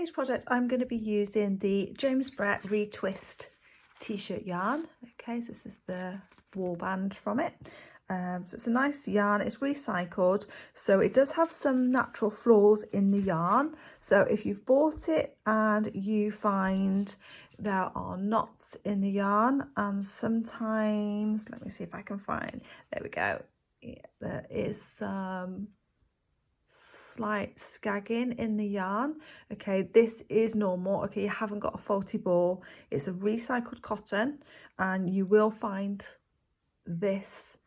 today's project I'm going to be using the James Brett Retwist t-shirt yarn. Okay, so this is the wall band from it. So it's a nice yarn, it's recycled, so it does have some natural flaws in the yarn. So if you've bought it and you find there are knots in the yarn, and sometimes, let me see if I can find, there we go, yeah, there is some slight scagging in the yarn. Okay, this is normal. Okay, you haven't got a faulty ball, it's a recycled cotton, and you will find this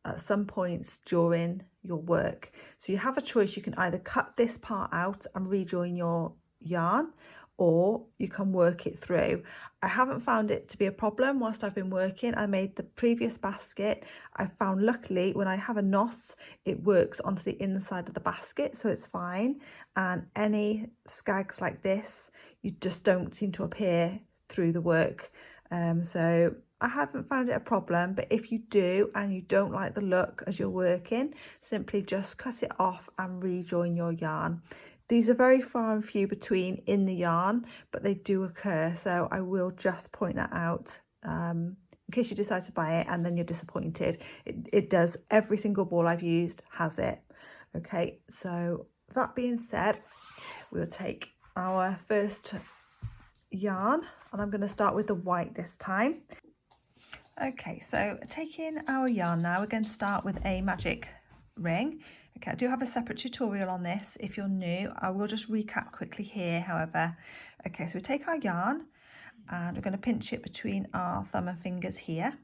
at some points during your work. So you have a choice. You can either cut this part out and rejoin your yarn, or you can work it through. I haven't found it to be a problem whilst I've been working. I made the previous basket. I found, luckily, when I have a knot, it works onto the inside of the basket, so it's fine. And any skags like this, you just don't seem to appear through the work. So I haven't found it a problem, but if you do and you don't like the look as you're working, simply just cut it off and rejoin your yarn. These are very far and few between in the yarn, but they do occur, so I will just point that out in case you decide to buy it and then you're disappointed. It does. Every single ball I've used has it. Okay, so that being said, we'll take our first yarn, and I'm going to start with the white this time. Okay, so taking our yarn now, we're going to start with a magic ring. Okay, I do have a separate tutorial on this if you're new. I will just recap quickly here, however. Okay, so we take our yarn and we're going to pinch it between our thumb and fingers here,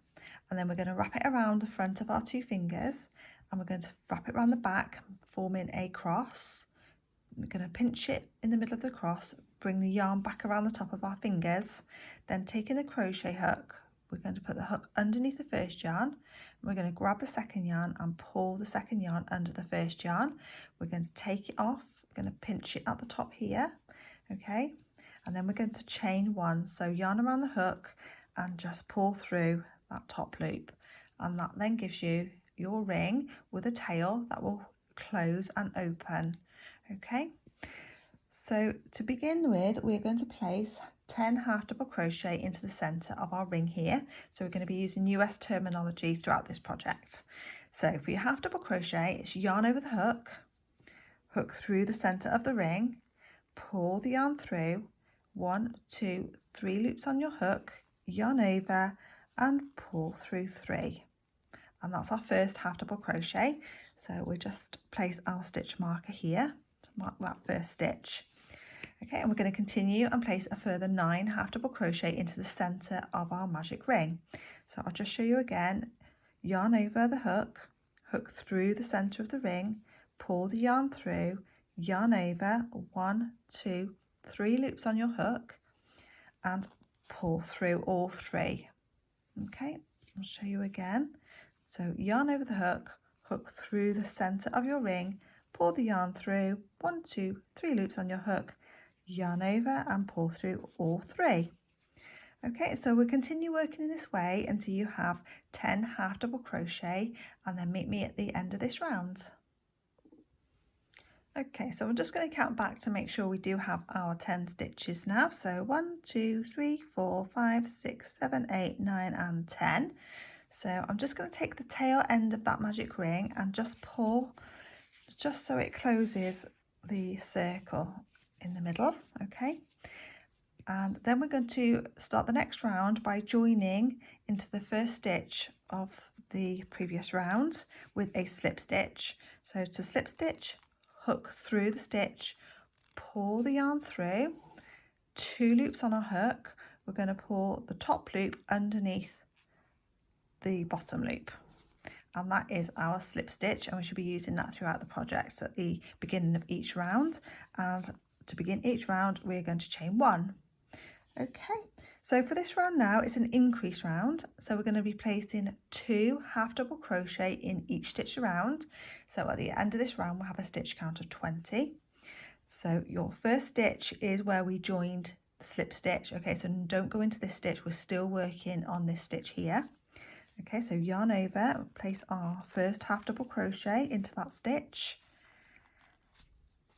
and then we're going to wrap it around the front of our two fingers, and we're going to wrap it around the back, forming a cross. We're going to pinch it in the middle of the cross, bring the yarn back around the top of our fingers, then taking the crochet hook, we're going to put the hook underneath the first yarn, and we're going to grab the second yarn and pull the second yarn under the first yarn. We're going to take it off, we're going to pinch it at the top here, okay, and then we're going to chain one, so yarn around the hook and just pull through that top loop, and that then gives you your ring with a tail that will close and open. Okay, so to begin with, we're going to place 10 half double crochet into the center of our ring here. So we're going to be using US terminology throughout this project. So for your half double crochet, it's yarn over the hook, hook through the center of the ring, pull the yarn through, 1, 2, 3 loops on your hook, yarn over and pull through 3. And that's our first half double crochet. So we just place our stitch marker here to mark that first stitch. Okay, and we're going to continue and place a further 9 half double crochet into the center of our magic ring. So I'll just show you again. Yarn over the hook, hook through the center of the ring, pull the yarn through, yarn over, 1, 2, 3 loops on your hook and pull through all 3. Okay, I'll show you again. So yarn over the hook, hook through the center of your ring, pull the yarn through, 1, 2, 3 loops on your hook, yarn over and pull through all 3. Okay, so we'll continue working in this way until you have 10 half double crochet, and then meet me at the end of this round. Okay, so I'm just going to count back to make sure we do have our 10 stitches now. So 1, 2, 3, 4, 5, 6, 7, 8, 9 and 10. So I'm just going to take the tail end of that magic ring and just pull, just so it closes the circle in the middle. Okay, and then we're going to start the next round by joining into the first stitch of the previous round with a slip stitch. So to slip stitch, hook through the stitch, pull the yarn through, 2 loops on our hook, we're going to pull the top loop underneath the bottom loop, and that is our slip stitch, and we should be using that throughout the project at the beginning of each round. And to begin each round, we're going to chain 1. Okay, so for this round now, it's an increase round, so we're going to be placing 2 half double crochet in each stitch around. So at the end of this round, we'll have a stitch count of 20. So your first stitch is where we joined the slip stitch. Okay, so don't go into this stitch, we're still working on this stitch here. Okay, so yarn over, place our first half double crochet into that stitch,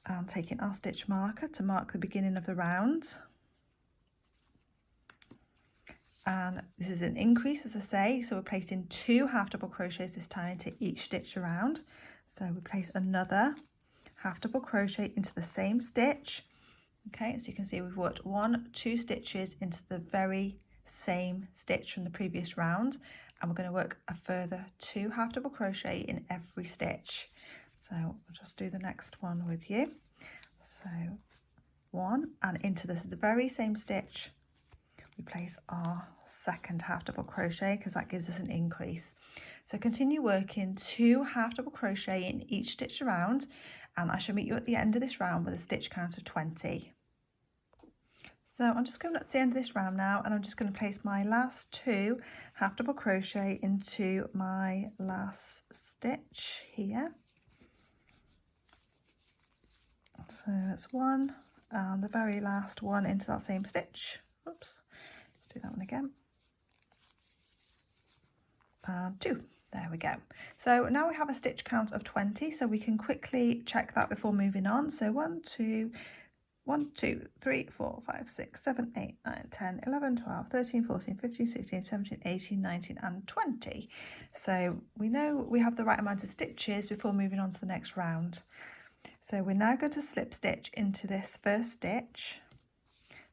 and taking our stitch marker to mark the beginning of the round. And this is an increase, as I say, so we're placing 2 half double crochets this time into each stitch around. So we place another half double crochet into the same stitch. Okay, so you can see we've worked 2 stitches into the very same stitch from the previous round, and we're going to work a further 2 half double crochet in every stitch. So we'll just do the next one with you. So 1, and into the very same stitch we place our second half double crochet, because that gives us an increase. So continue working 2 half double crochet in each stitch around, and I shall meet you at the end of this round with a stitch count of 20. So I'm just going up to the end of this round now, and I'm just going to place my last 2 half double crochet into my last stitch here. So it's 1 and the very last one into that same stitch. Oops, let's do that one again. And 2. There we go. So now we have a stitch count of 20, so we can quickly check that before moving on. So 1, 2, 3, 4, 5, 6, 7, 8, 9, 10, 11, 12, 13, 14, 15, 16, 17, 18, 19 and 20. So we know we have the right amount of stitches before moving on to the next round. So we're now going to slip stitch into this first stitch.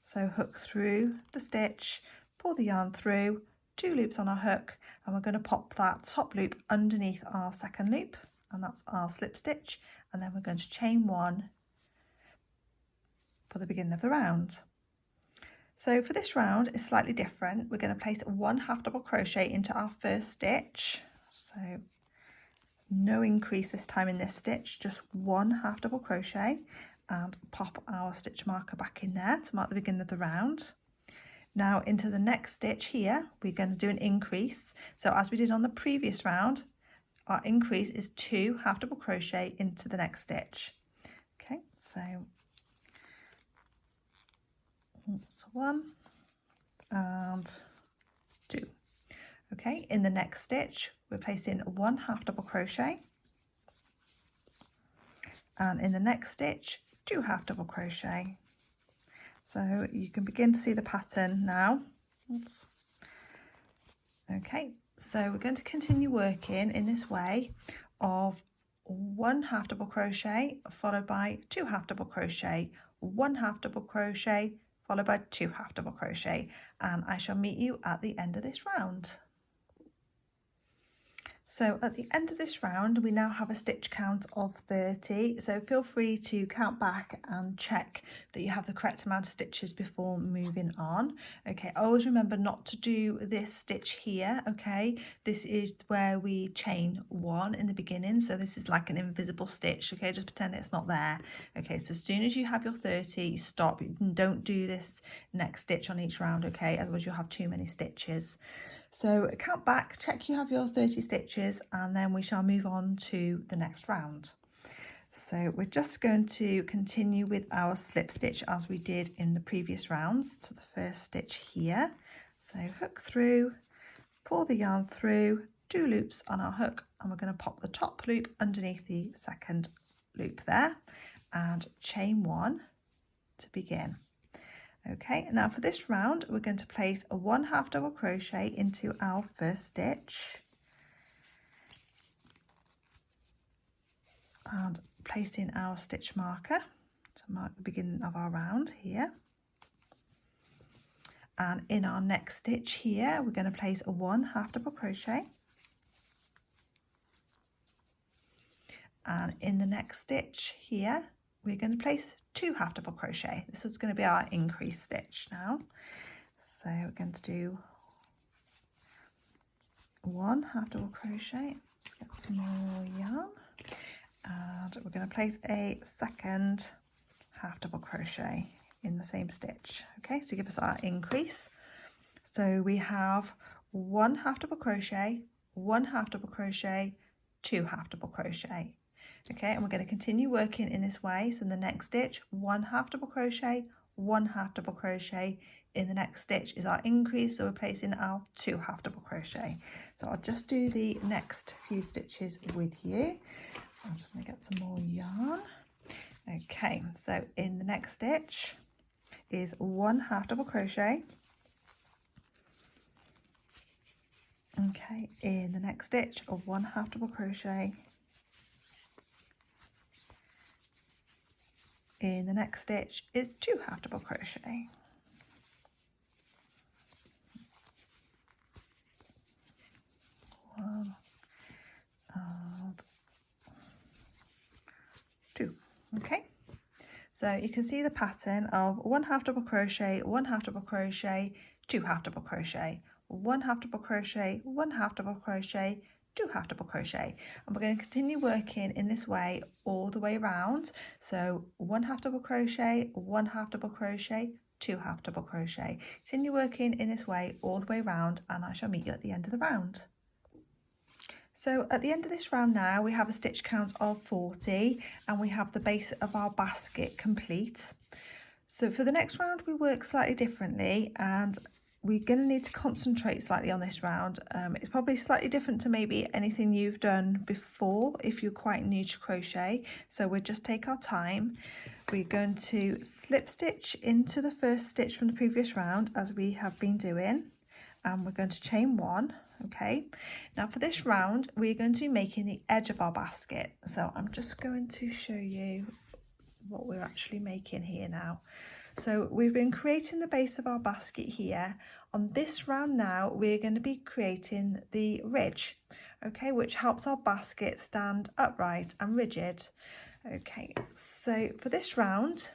So hook through the stitch, pull the yarn through, 2 loops on our hook, and we're going to pop that top loop underneath our second loop, and that's our slip stitch, and then we're going to chain 1 for the beginning of the round. So for this round it's slightly different. We're going to place 1 half double crochet into our first stitch, so no increase this time in this stitch, just 1 half double crochet, and pop our stitch marker back in there to mark the beginning of the round. Now into the next stitch here we're going to do an increase, so as we did on the previous round, our increase is 2 half double crochet into the next stitch. Okay, so that's 1 and 2. Okay, in the next stitch we're placing 1 half double crochet, and in the next stitch 2 half double crochet. So you can begin to see the pattern now. Oops. Okay, so we're going to continue working in this way of 1 half double crochet followed by 2 half double crochet, 1 half double crochet followed by 2 half double crochet, and I shall meet you at the end of this round. So at the end of this round we now have a stitch count of 30, so feel free to count back and check that you have the correct amount of stitches before moving on. Okay, always remember not to do this stitch here. Okay, this is where we chain 1 in the beginning, so this is like an invisible stitch. Okay, just pretend it's not there. Okay, so as soon as you have your 30 you stop. Don't do this next stitch on each round, okay, otherwise you'll have too many stitches. So count back, check you have your 30 stitches, and then we shall move on to the next round. So we're just going to continue with our slip stitch as we did in the previous rounds to the first stitch here. So hook through, pull the yarn through, 2 loops on our hook, and we're going to pop the top loop underneath the second loop there and chain 1 to begin. Okay, now for this round we're going to place a 1 half double crochet into our first stitch and placing our stitch marker to mark the beginning of our round here. And in our next stitch here we're going to place a 1 half double crochet, and in the next stitch here we're going to place 2 half double crochet. This is going to be our increase stitch now. So we're going to do 1 half double crochet, just get some more yarn, and we're going to place a second half double crochet in the same stitch, okay, to give us our increase. So we have 1 half double crochet, 1 half double crochet, 2 half double crochet. Okay, and we're going to continue working in this way. So in the next stitch, 1 half double crochet, 1 half double crochet. In the next stitch is our increase, so we're placing our 2 half double crochet. So I'll just do the next few stitches with you. I'm just going to get some more yarn. Okay, so in the next stitch is 1 half double crochet. Okay, in the next stitch of 1 half double crochet. In the next stitch is 2 half double crochet. One and 2. Okay, so you can see the pattern of 1 half double crochet, 1 half double crochet, 2 half double crochet, 1 half double crochet, 1 half double crochet, 2 half double crochet, and we're going to continue working in this way all the way around. So 1 half double crochet, 1 half double crochet, 2 half double crochet. Continue working in this way all the way around, and I shall meet you at the end of the round. So at the end of this round now, we have a stitch count of 40 and we have the base of our basket complete. So for the next round, we work slightly differently, and we're going to need to concentrate slightly on this round. It's probably slightly different to maybe anything you've done before if you're quite new to crochet. So we'll just take our time. We're going to slip stitch into the first stitch from the previous round as we have been doing, and we're going to chain 1. Okay, now for this round we're going to be making the edge of our basket, so I'm just going to show you what we're actually making here now. So we've been creating the base of our basket here. On this round now we're going to be creating the ridge, okay, which helps our basket stand upright and rigid. Okay, so for this round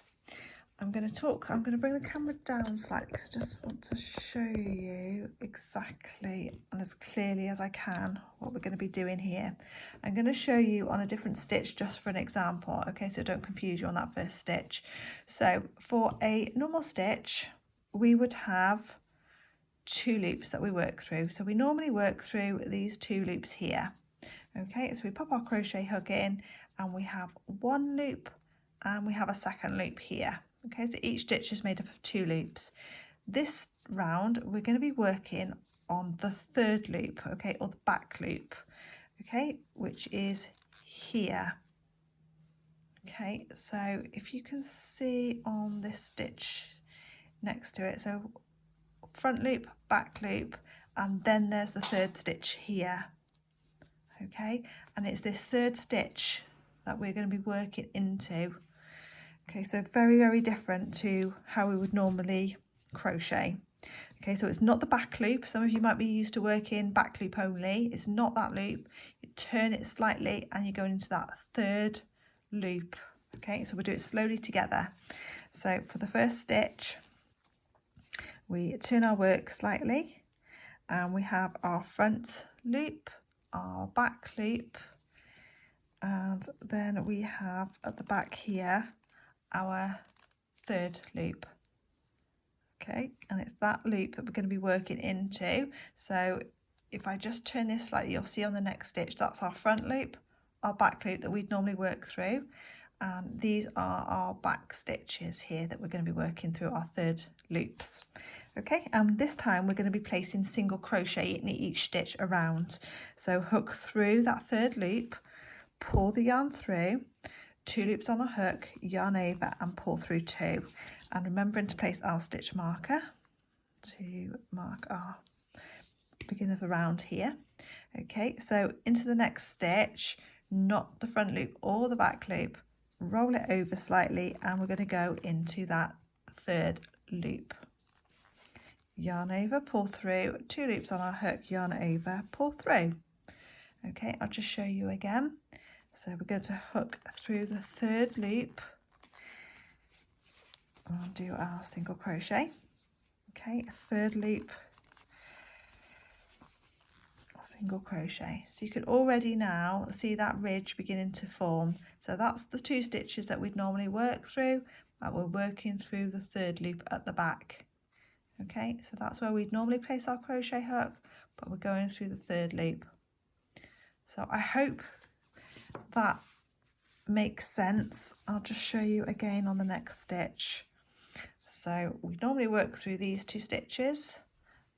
I'm going to bring the camera down slightly because I just want to show you exactly and as clearly as I can what we're going to be doing here. I'm going to show you on a different stitch just for an example, okay, so don't confuse you on that first stitch. So for a normal stitch, we would have 2 loops that we work through. So we normally work through these 2 loops here. Okay, so we pop our crochet hook in and we have 1 loop and we have a 2nd loop here. Okay, so each stitch is made up of 2 loops. This round we're going to be working on the 3rd loop, okay, or the back loop, okay, which is here. Okay, so if you can see on this stitch next to it, so front loop, back loop, and then there's the 3rd stitch here. Okay, and it's this 3rd stitch that we're going to be working into. Okay, so very, very different to how we would normally crochet. Okay, so it's not the back loop. Some of you might be used to working back loop only. It's not that loop. You turn it slightly and you're going into that 3rd loop. Okay, so we'll do it slowly together. So for the first stitch, we turn our work slightly and we have our front loop, our back loop, and then we have at the back here our 3rd loop. Okay, and it's that loop that we're going to be working into. So if I just turn this slightly, you'll see on the next stitch that's our front loop, our back loop that we'd normally work through, and these are our back stitches here that we're going to be working through our 3rd loops. Okay, and this time we're going to be placing single crochet in each stitch around. So hook through that 3rd loop, pull the yarn through, 2 loops on a hook, yarn over and pull through 2, and remembering to place our stitch marker to mark our beginning of the round here. Okay, so into the next stitch, not the front loop or the back loop, roll it over slightly and we're going to go into that 3rd loop. Yarn over, pull through, 2 loops on our hook, yarn over, pull through. Okay, I'll just show you again. So we're going to hook through the 3rd loop and do our single crochet. Okay, 3rd loop, single crochet. So you can already now see that ridge beginning to form. So that's the 2 stitches that we'd normally work through, but we're working through the 3rd loop at the back. Okay, so that's where we'd normally place our crochet hook, but we're going through the 3rd loop. So I hope that makes sense. I'll just show you again on the next stitch. So we normally work through these 2 stitches,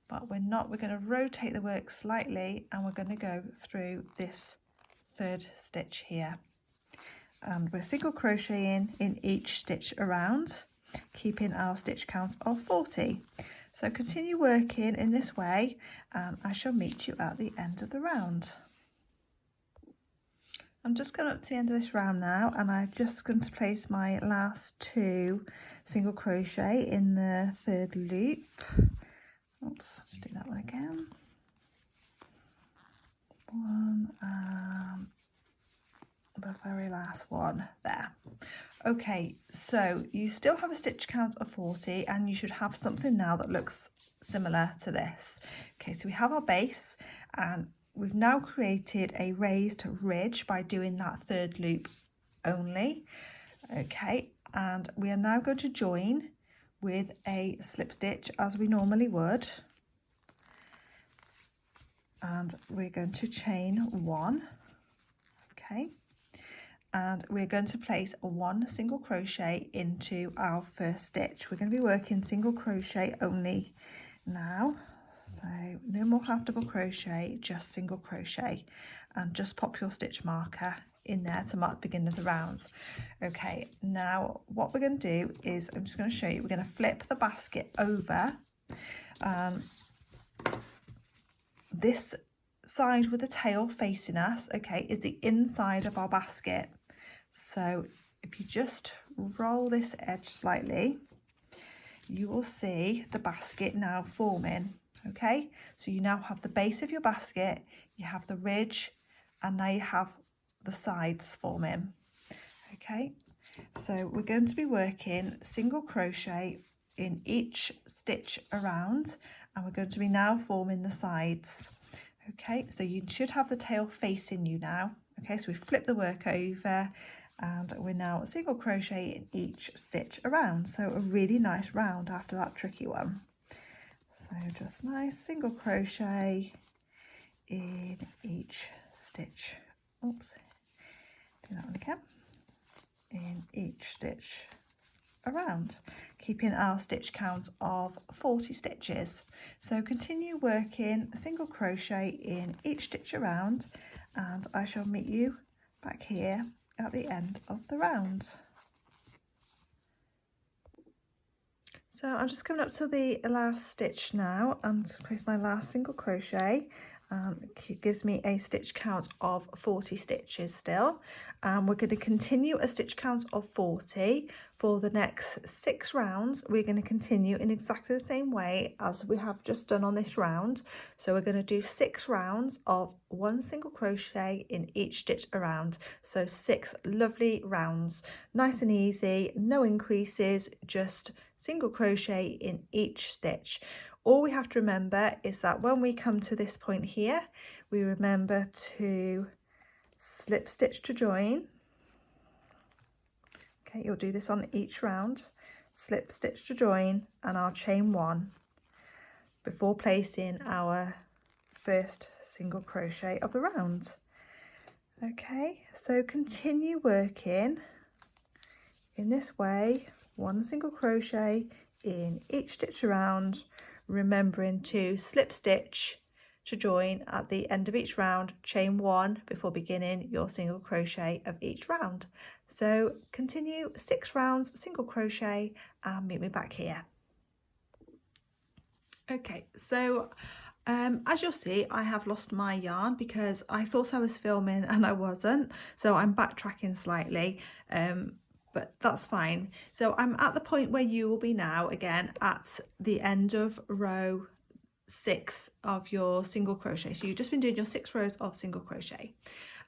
but we're not. We're going to rotate the work slightly and we're going to go through this 3rd stitch here. and we're single crocheting in each stitch around, keeping our stitch count of 40. So continue working in this way and I shall meet you at the end of the round. I'm just going up to the end of this round now, and I'm just going to place my last 2 single crochet in the 3rd loop. Oops, let's do that one again. 1 and the very last one there. Okay, so you still have a stitch count of 40 and you should have something now that looks similar to this. Okay, so we have our base and we've now created a raised ridge by doing that 3rd loop only. Okay, and we are now going to join with a slip stitch as we normally would. And we're going to chain 1. Okay. And we're going to place 1 single crochet into our first stitch. We're going to be working single crochet only now, so no more half double crochet, just single crochet, and just pop your stitch marker in there to mark the beginning of the rounds. Okay, now what we're going to do is, I'm just going to show you, we're going to flip the basket over. This side with the tail facing us, okay, is the inside of our basket. So if you just roll this edge slightly, you will see the basket now forming. Okay, so you now have the base of your basket, you have the ridge, and now you have the sides forming. Okay, so we're going to be working single crochet in each stitch around, and we're going to be now forming the sides. Okay, so you should have the tail facing you now. Okay, so we flip the work over and we're now single crochet in each stitch around. So a really nice round after that tricky one. So just nice single crochet in each stitch. Oops, do that one again. In each stitch around, keeping our stitch count of 40 stitches. So continue working single crochet in each stitch around, and I shall meet you back here at the end of the round. So I'm just coming up to the last stitch now and just place my last single crochet. It gives me a stitch count of 40 stitches still, and we're going to continue a stitch count of 40 for the next 6 rounds. We're going to continue in exactly the same way as we have just done on this round. So we're going to do 6 rounds of 1 single crochet in each stitch around. So 6 lovely rounds, nice and easy, no increases, just single crochet in each stitch. All we have to remember is that when we come to this point here, we remember to slip stitch to join. Okay, you'll do this on each round, slip stitch to join, and I'll chain 1 before placing our first single crochet of the round. Okay, so continue working in this way, 1 single crochet in each stitch around, remembering to slip stitch to join at the end of each round, chain 1 before beginning your single crochet of each round. So continue 6 rounds single crochet and meet me back here. Okay, so as you'll see, I have lost my yarn because I thought I was filming and I wasn't, so I'm backtracking slightly, but that's fine. So I'm at the point where you will be now, again at the end of row 6 of your single crochet. So you've just been doing your 6 rows of single crochet,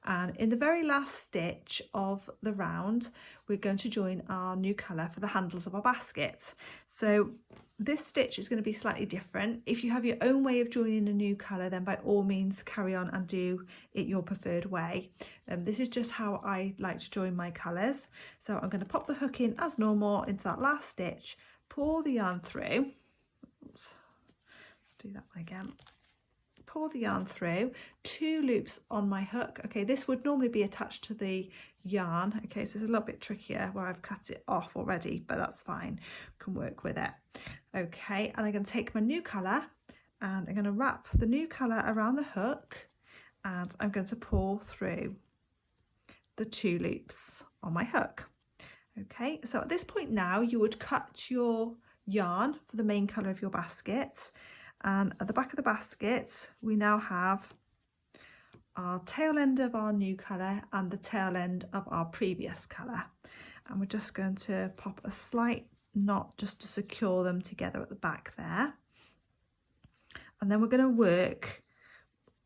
and in the very last stitch of the round we're going to join our new colour for the handles of our basket. So this stitch is going to be slightly different. If you have your own way of joining a new colour, then by all means carry on and do it your preferred way. This is just how I like to join my colours. So I'm going to pop the hook in as normal into that last stitch, pull the yarn through. Oops. Let's do that one again. Pull the yarn through, 2 loops on my hook. Okay, this would normally be attached to the yarn. Okay, so it's a little bit trickier where I've cut it off already, but that's fine, can work with it. Okay, and I'm going to take my new colour and I'm going to wrap the new colour around the hook, and I'm going to pull through the 2 loops on my hook. Okay, so at this point now you would cut your yarn for the main colour of your basket, and at the back of the basket we now have our tail end of our new colour and the tail end of our previous colour, and we're just going to pop a slight knot just to secure them together at the back there, and then we're going to work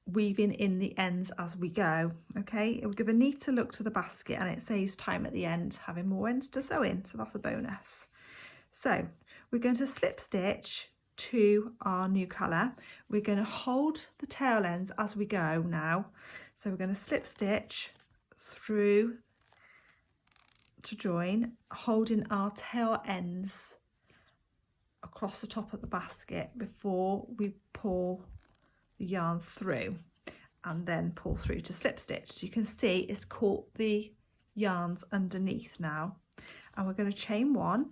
weaving in the ends as we go. Okay, it will give a neater look to the basket and it saves time at the end having more ends to sew in, so that's a bonus. So we're going to slip stitch to our new colour. We're going to hold the tail ends as we go now, so we're going to slip stitch through to join, holding our tail ends across the top of the basket before we pull the yarn through, and then pull through to slip stitch. So you can see it's caught the yarns underneath now, and we're going to chain 1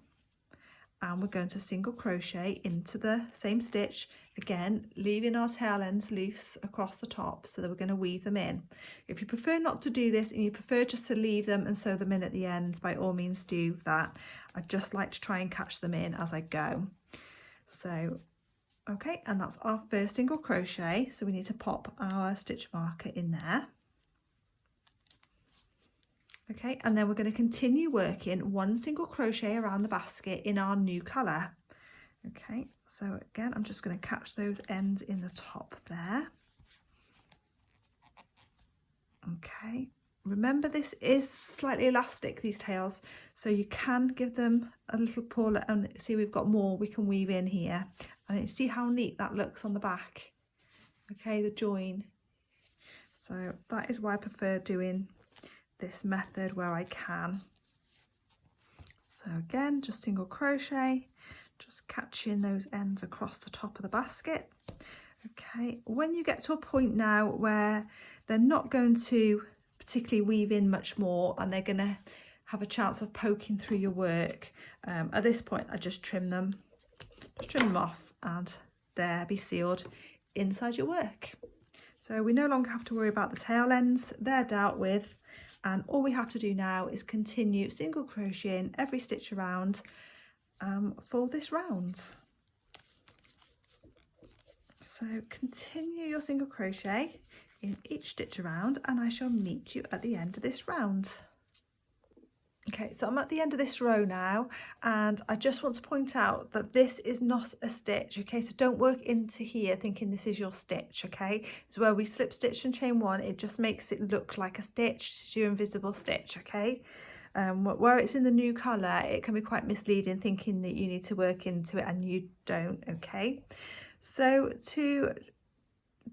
and we're going to single crochet into the same stitch, again leaving our tail ends loose across the top so that we're going to weave them in. If you prefer not to do this and you prefer just to leave them and sew them in at the end, by all means do that. I just like to try and catch them in as I go. So okay, and that's our first single crochet, so we need to pop our stitch marker in there. Okay, and then we're going to continue working 1 single crochet around the basket in our new colour. Okay, so again I'm just going to catch those ends in the top there. Okay, remember this is slightly elastic, these tails, so you can give them a little pull, and see we've got more we can weave in here, and see how neat that looks on the back. Okay, the join. So that is why I prefer doing this method where I can. So again, just single crochet, just catching those ends across the top of the basket. Okay, when you get to a point now where they're not going to particularly weave in much more and they're going to have a chance of poking through your work, at this point I just trim them off, and there, be sealed inside your work. So we no longer have to worry about the tail ends, they're dealt with, and all we have to do now is continue single crocheting every stitch around for this round. So continue your single crochet in each stitch around, and I shall meet you at the end of this round. Okay, so I'm at the end of this row now, and I just want to point out that this is not a stitch. Okay, so don't work into here thinking this is your stitch. Okay, it's where we slip stitch and chain 1, it just makes it look like a stitch. It's your invisible stitch. Okay, where it's in the new colour, it can be quite misleading thinking that you need to work into it, and you don't. Okay, so to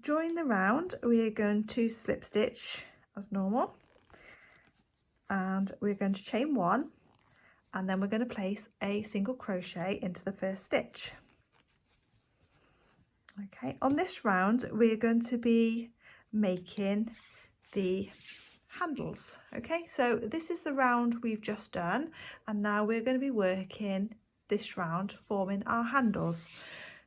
join the round we are going to slip stitch as normal, and we're going to chain 1, and then we're going to place a single crochet into the first stitch. Okay, on this round we're going to be making the handles. Okay, so this is the round we've just done, and now we're going to be working this round forming our handles.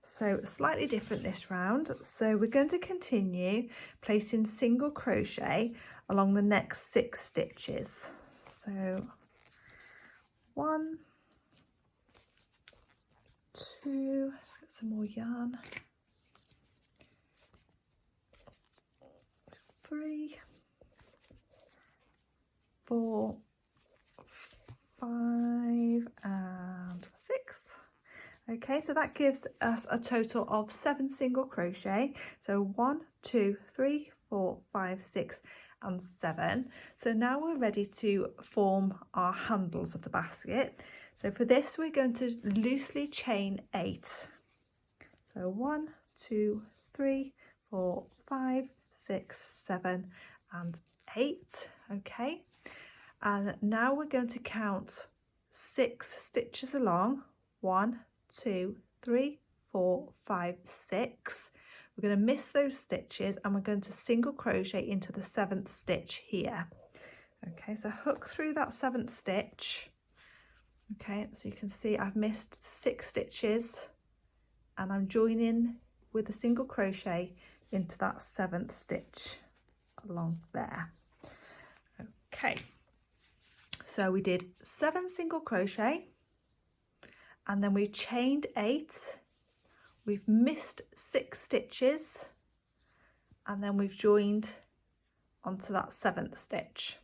So slightly different this round, so we're going to continue placing single crochet along the next 6 stitches. So 1, 2, let's get some more yarn, 3, 4, 5 and 6. Okay, so that gives us a total of 7 single crochet. So 1, 2, 3, 4, 5, 6 and 7. So now we're ready to form our handles of the basket. So for this we're going to loosely chain 8. So 1, 2, 3, 4, 5, 6, 7 and 8. Okay, and now we're going to count 6 stitches along. 1, 2, 3, 4, 5, 6. We're going to miss those stitches and we're going to single crochet into the 7th stitch here. Okay, so hook through that 7th stitch. Okay, so you can see I've missed 6 stitches and I'm joining with a single crochet into that 7th stitch along there. Okay, So we did 7 single crochet, and then we chained 8, we've missed 6 stitches, and then we've joined onto that 7th stitch.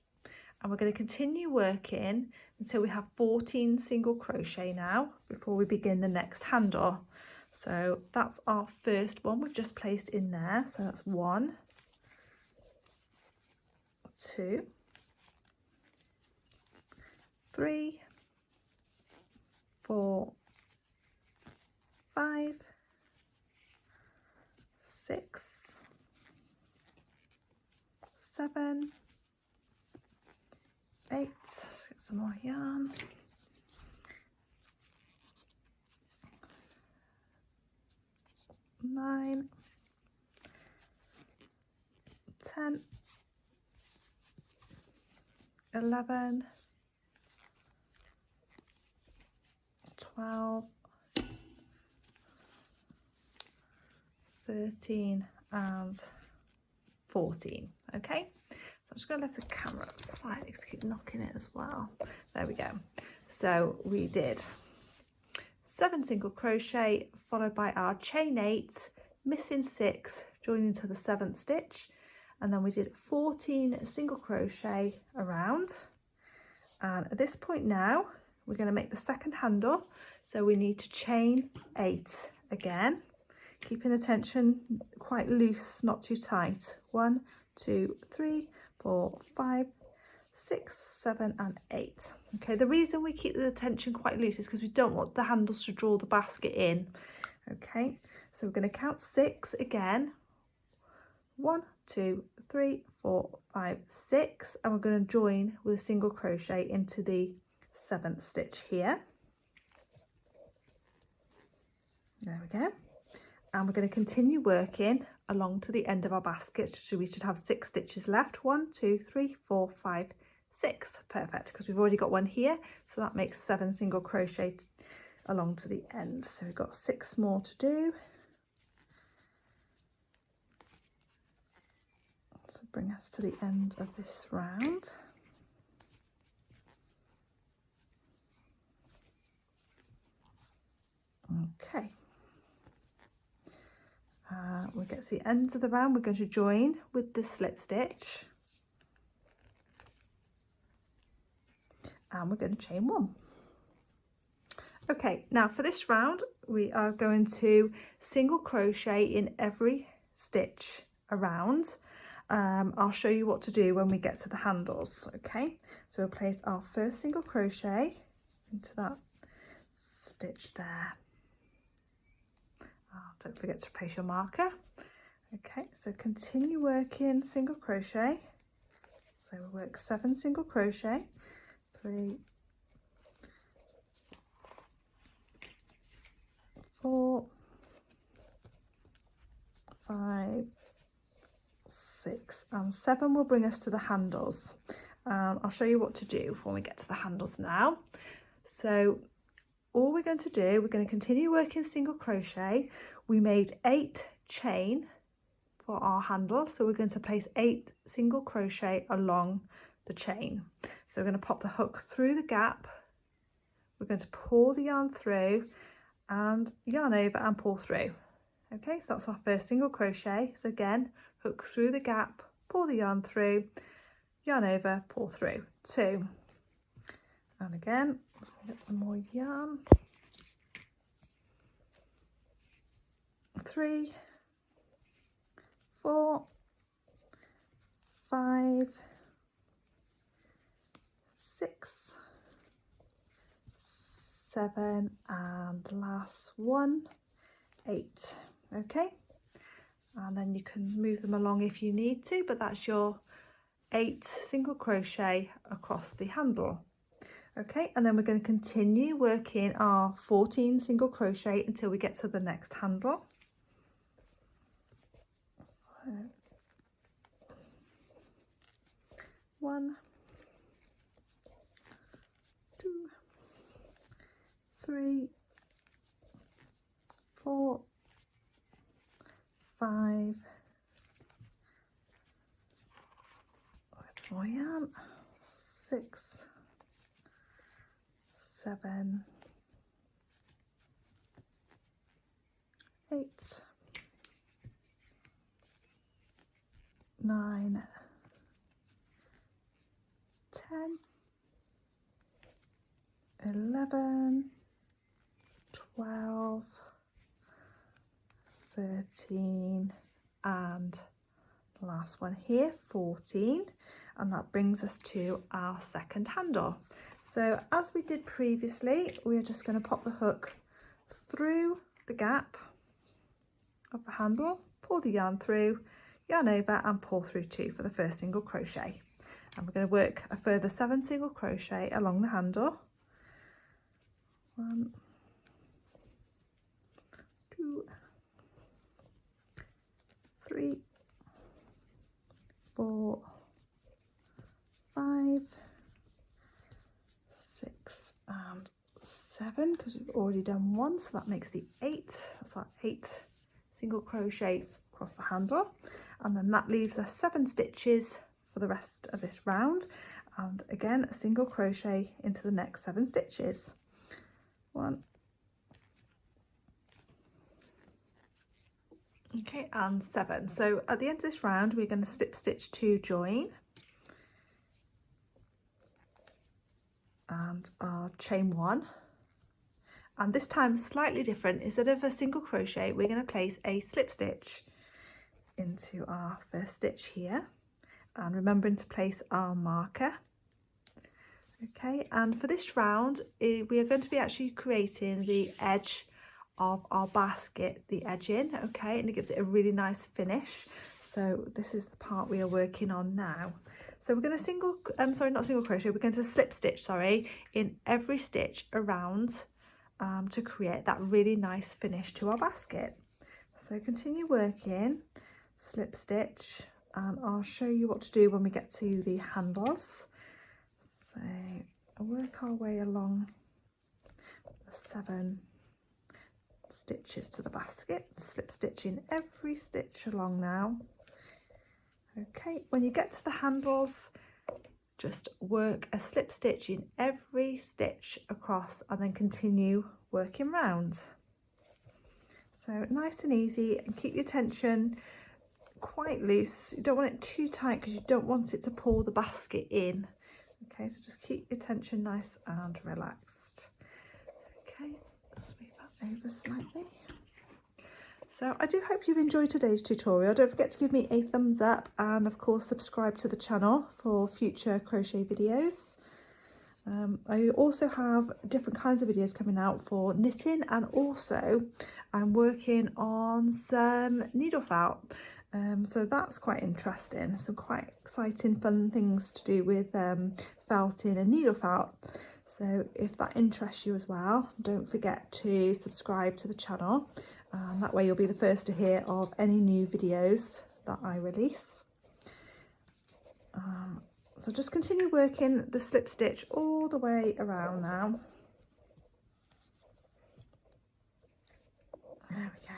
And we're going to continue working until we have 14 single crochet now before we begin the next handle. So that's our first one we've just placed in there. So that's 1, 2, 3, 4, 5, 6, 7, 8, let's get some more yarn, 9, 10, 11, 12, 13 and 14. Okay, so I'm just going to lift the camera up slightly to keep knocking it as well. There we go. So we did 7 single crochet followed by our chain 8, missing 6, joining to the 7th stitch, and then we did 14 single crochet around. And at this point now we're going to make the second handle, so we need to chain 8 again, keeping the tension quite loose, not too tight. 1, 2, 3, 4, 5, 6, 7 and 8. Okay, the reason we keep the tension quite loose is because we don't want the handles to draw the basket in. Okay, so we're going to count 6 again. 1, 2, 3, 4, 5, 6, and we're going to join with a single crochet into the 7th stitch here. There we go. And we're going to continue working along to the end of our basket, so we should have 6 stitches left. 1, 2, 3, 4, 5, 6. Perfect, because we've already got one here, so that makes 7 single crochet along to the end. So we've got 6 more to do. So bring us to the end of this round. Okay. We get to the end of the round, we're going to join with the slip stitch, and we're going to chain 1. Okay, now for this round we are going to single crochet in every stitch around. I'll show you what to do when we get to the handles. Okay, so we'll place our first single crochet into that stitch there. Oh, don't forget to place your marker. Okay, so continue working single crochet. So we'll work 7 single crochet, 3, 4, 5, 6 and 7 will bring us to the handles. I'll show you what to do when we get to the handles now. So all we're going to do, we're going to continue working single crochet. We made 8 chain for our handle, so we're going to place 8 single crochet along the chain. So we're going to pop the hook through the gap, we're going to pull the yarn through and yarn over and pull through. Okay, so that's our first single crochet. So again, hook through the gap, pull the yarn through, yarn over, pull through. 2, and again, let's get some more yarn. 3, 4, 5, 6, 7 and last one, 8. Okay, and then you can move them along if you need to, but that's your 8 single crochet across the handle. Okay, and then we're going to continue working our 14 single crochet until we get to the next handle. So 1, 2, 3, 4, 5, let's more yarn, 6, 7, 8, 9, 10, 11, 12, 13, and last one here, 14, and that brings us to our second handle. So as we did previously, we are just going to pop the hook through the gap of the handle, pull the yarn through, yarn over and pull through 2 for the first single crochet. And we're going to work a further 7 single crochet along the handle. 1, 2, 3, 4, 5, 6 and 7, because we've already done 1, so that makes the 8. That's our 8 single crochet across the handle, and then that leaves us 7 stitches for the rest of this round, and again a single crochet into the next 7 stitches. 1, okay, and 7. So at the end of this round we're going to slip stitch to join and our chain 1, and this time slightly different. Instead of a single crochet, we're going to place a slip stitch into our first stitch here, and remembering to place our marker. Okay, and for this round we are going to be actually creating the edge of our basket, the edging, okay, and it gives it a really nice finish. So this is the part we are working on now. So we're going to slip stitch, in every stitch around to create that really nice finish to our basket. So continue working, slip stitch, and I'll show you what to do when we get to the handles. So I'll work our way along the 7 stitches to the basket, slip stitch in every stitch along now. Okay, when you get to the handles, just work a slip stitch in every stitch across and then continue working round. So nice and easy, and keep your tension quite loose. You don't want it too tight because you don't want it to pull the basket in. Okay, so just keep your tension nice and relaxed. Okay, let's move that over slightly. So I do hope you've enjoyed today's tutorial. Don't forget to give me a thumbs up, and of course subscribe to the channel for future crochet videos. I also have different kinds of videos coming out for knitting, and also I'm working on some needle felt. So that's quite interesting. Some quite exciting fun things to do with felting and needle felt. So if that interests you as well, don't forget to subscribe to the channel, and that way you'll be the first to hear of any new videos that I release. So just continue working the slip stitch all the way around now. There we go.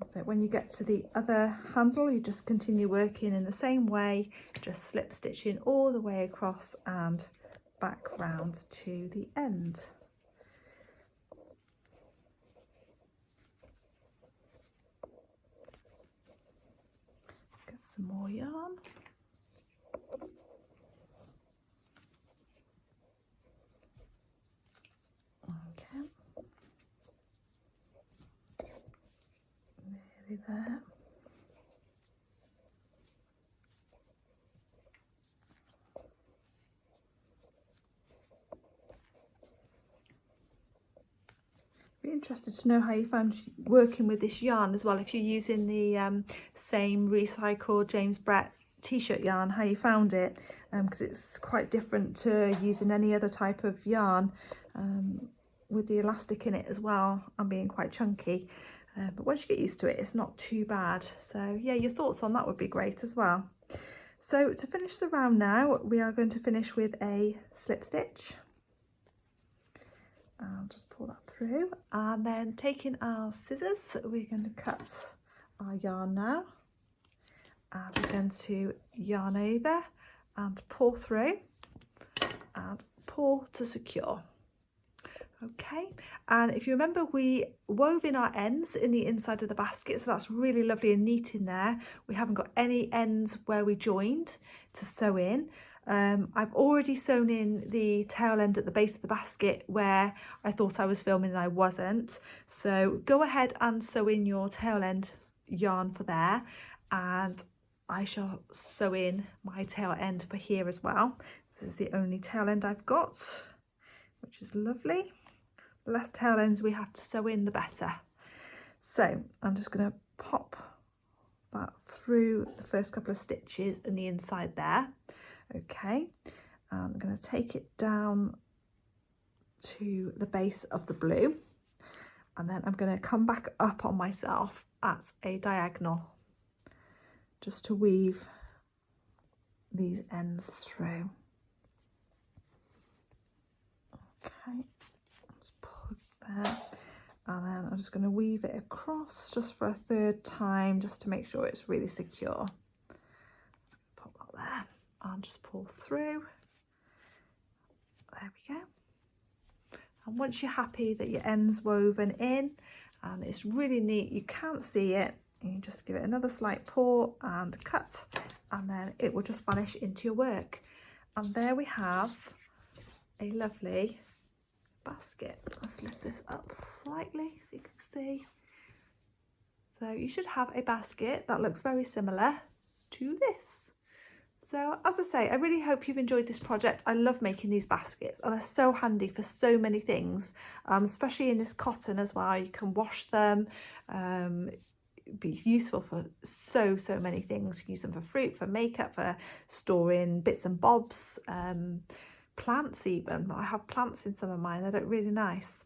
So when you get to the other handle, you just continue working in the same way, just slip stitching all the way across and back round to the end. Let's get some more yarn. Okay. Nearly there. Be interested to know how you found working with this yarn as well, if you're using the same recycled James Brett t-shirt yarn, how you found it, because it's quite different to using any other type of yarn, with the elastic in it as well and being quite chunky, but once you get used to it, it's not too bad. So yeah, your thoughts on that would be great as well. So to finish the round now, we are going to finish with a slip stitch. I'll just pull that through, and then taking our scissors, we're going to cut our yarn now, and we're going to yarn over and pull through, and pull to secure. Okay, and if you remember, we wove in our ends in the inside of the basket, so that's really lovely and neat in there. We haven't got any ends where we joined to sew in. I've already sewn in the tail end at the base of the basket where I thought I was filming and I wasn't. So go ahead and sew in your tail end yarn for there, and I shall sew in my tail end for here as well. This is the only tail end I've got, which is lovely. The less tail ends we have to sew in, the better. So I'm just going to pop that through the first couple of stitches in the inside there. Okay, I'm going to take it down to the base of the blue, and then I'm going to come back up on myself at a diagonal just to weave these ends through. Okay, let's put there, and then I'm just going to weave it across just for a third time just to make sure it's really secure. Pop that there and just pull through. There we go. And once you're happy that your end's woven in and it's really neat, you can't see it, you just give it another slight pull and cut, and then it will just vanish into your work. And there we have a lovely basket. Let's lift this up slightly so you can see. So you should have a basket that looks very similar to this. So as I say, I really hope you've enjoyed this project. I love making these baskets and they're so handy for so many things, especially in this cotton as well. You can wash them, be useful for so many things. You can use them for fruit, for makeup, for storing bits and bobs, plants even. I have plants in some of mine, they look really nice.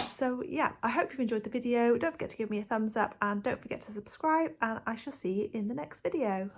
So yeah, I hope you've enjoyed the video. Don't forget to give me a thumbs up and don't forget to subscribe, and I shall see you in the next video.